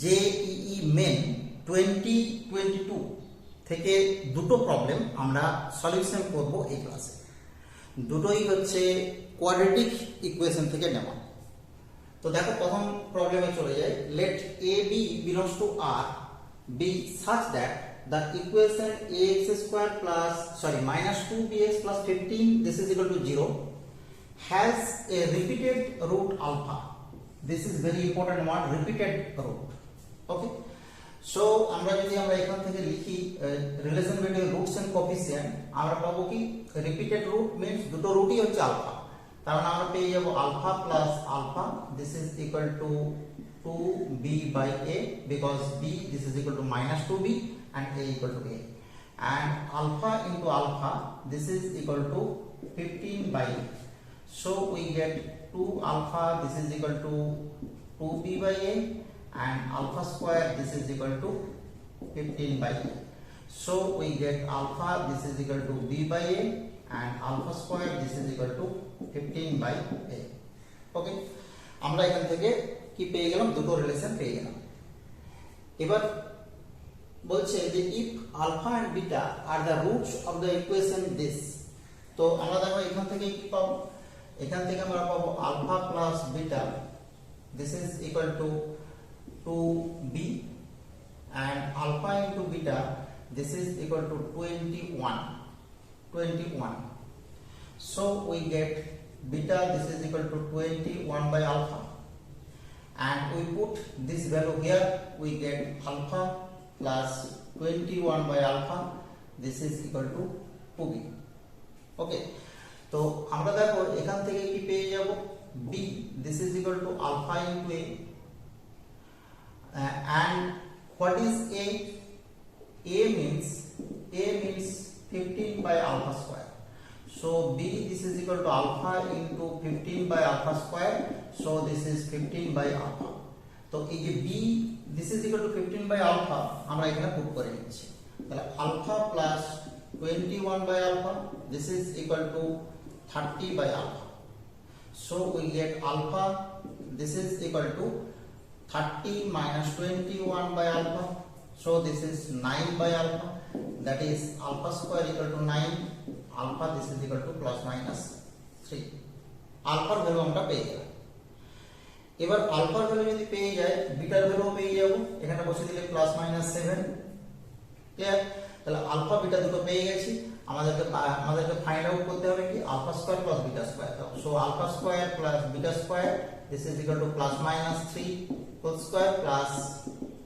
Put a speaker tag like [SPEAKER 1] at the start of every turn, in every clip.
[SPEAKER 1] JEE main 2022 থেকে দুটো problem আমরা সলিউশন করব এই ক্লাসে। দুটোই হচ্ছে কোয়াড্রেটিক ইকুয়েশন থেকে নেওয়া। তো দেখো প্রথম প্রবলেমে চলে যাই। Let a b belongs to R be such that the equation ax square plus minus 2bx plus 15 this is equal to 0 has a repeated root alpha. This is very important word, repeated root. Okay, so আমরা এখান থেকে লিখি relation between roots and coefficient, আমরা পাবো কি repeated root means দুটো রুটই হচ্ছে alpha, তার মানে আমরা পেয়ে যাব alpha plus alpha this is equal to 2b by a because b this is equal to minus 2b and a equal to a, and alpha into alpha this is equal to 15 by a. So we get 2 alpha this is equal to 2b by a and alpha square this is equal to 15 by a. So we get alpha this is equal to b by a and alpha square this is equal to 15 by a. Okay, আমরা এখান থেকে কি পেয়ে গেলাম, দুটো relation পেয়ে গেলাম। এবার বলছে যে if alpha and beta are the roots of the equation this, তো আমরা দেখো এখান থেকে কি পাবো, এখান থেকে আমরা পাবো alpha plus beta this is equal to 2b and alpha into beta this is equal to 21. So we get beta this is equal to 21 by alpha and we put this value here, we get alpha plus 21 by alpha this is equal to 2b. Okay, তো আমরা দেখো এখান থেকে কি পেয়ে যাব b this is equal to alpha into a and what is a means 15 by alpha square. So b this is equal to alpha into 15 by alpha square, so this is 15 by alpha. তো এই যে b this is equal to 15 by alpha আমরা এখানে put করে নিচ্ছি, তাহলে alpha plus 21 by alpha this is equal to 30 by alpha. So we get alpha this is equal to 30 minus 21 by alpha, so this is 9 by alpha, that is alpha square equal to 9, alpha this is equal to plus minus 3. আলফার value আমরা পেয়ে গেলাম। এবার আলফার value যদি পেয়ে যায় bitter value পেয়ে যাব, এখানে বসে দিলে প্লাস মাইনাস 7, ক্লিয়ার? তাহলে আলফা বিটা দুটো পেয়ে গেছি, আমাদেরকে ফাইন্ড আউট করতে হবে কি alpha square plus beta square. So alpha square plus beta square this is equal to plus minus 3 whole square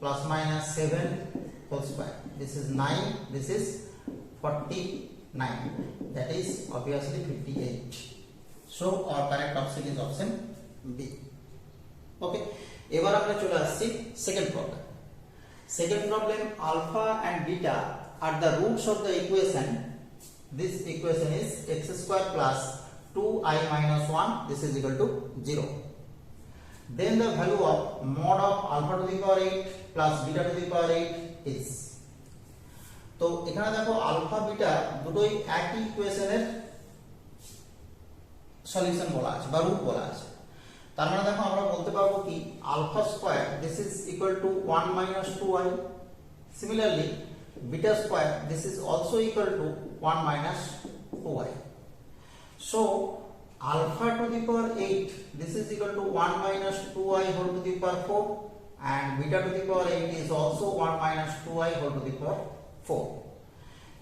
[SPEAKER 1] plus minus 7 whole square, this is 9 this is 49, that is obviously 58. So our correct option is option B. Okay, এবার আমরা চলে আসছি second problem. Alpha and beta are the roots of the equation. This equation is x square plus 2i minus 1 this is equal to 0. Then the value of mod of alpha to the power 8 plus beta to the power 8 is, তো এখানে দেখো alpha beta দুটোই একই ইকুয়েশনের solution বলা আছে বা root বলা আছে, তার মানে দেখো আমরা বলতে পারবো কি alpha square this is equal to 1 minus 2i, similarly beta square this is also equal to 1 minus 2i. So alpha to the power 8 this is equal to 1 minus 2i whole to the power 4 and beta to the power 8 is also 1 minus 2i whole to the power 4.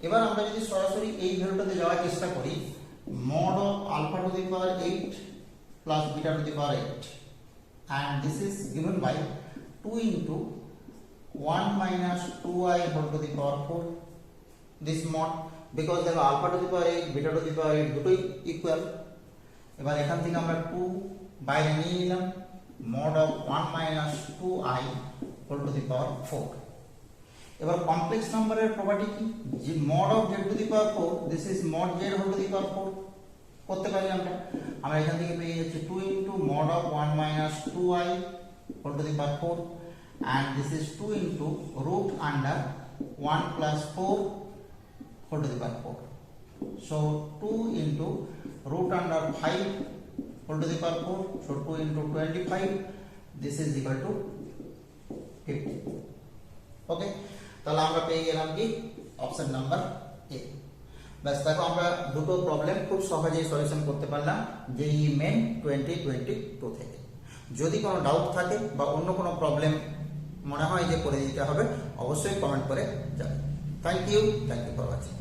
[SPEAKER 1] এবার আমরা যদি সরাসরি এই ভ্যালুটাতে যাওয়ার চেষ্টা করি, mod of alpha to the power 8 plus beta to the power 8 and this is given by 2 into 1 minus 2i whole to the power 4, this mod because দেখো alpha to the power 8 beta to the power 8 দুটোই equal. এবার এখান থেকে আমরা 2 বাইরে নিয়ে নিলাম, mod of 1 minus 2i whole to the power 4. এবার কমপ্লেক্স নাম্বারের প্রপার্টি কি, যে mod of z to the power 4 this is mod z whole to the power 4 করতে পারি আমরা এখান থেকে পেয়ে যাচ্ছি 2 into mod of 1 minus 2i whole to the power 4 and this is 2 into root under 1 plus 4 whole to the power 4. So 2 into root under 5 whole to the power 4, so 2 into 25 this is equal to ওকে, তাহলে আমরা পেয়ে গেলাম কি option number A. ব্যাস, দেখো আমরা দুটো problem খুব সহজেই সলিউশন করতে পারলাম জেইই মেন 2022 থেকে। যদি কোনো ডাউট থাকে বা অন্য কোনো প্রবলেম মনে হয় যে করে দিতে হবে, অবশ্যই কমেন্ট করে যাবে। Thank you for watching.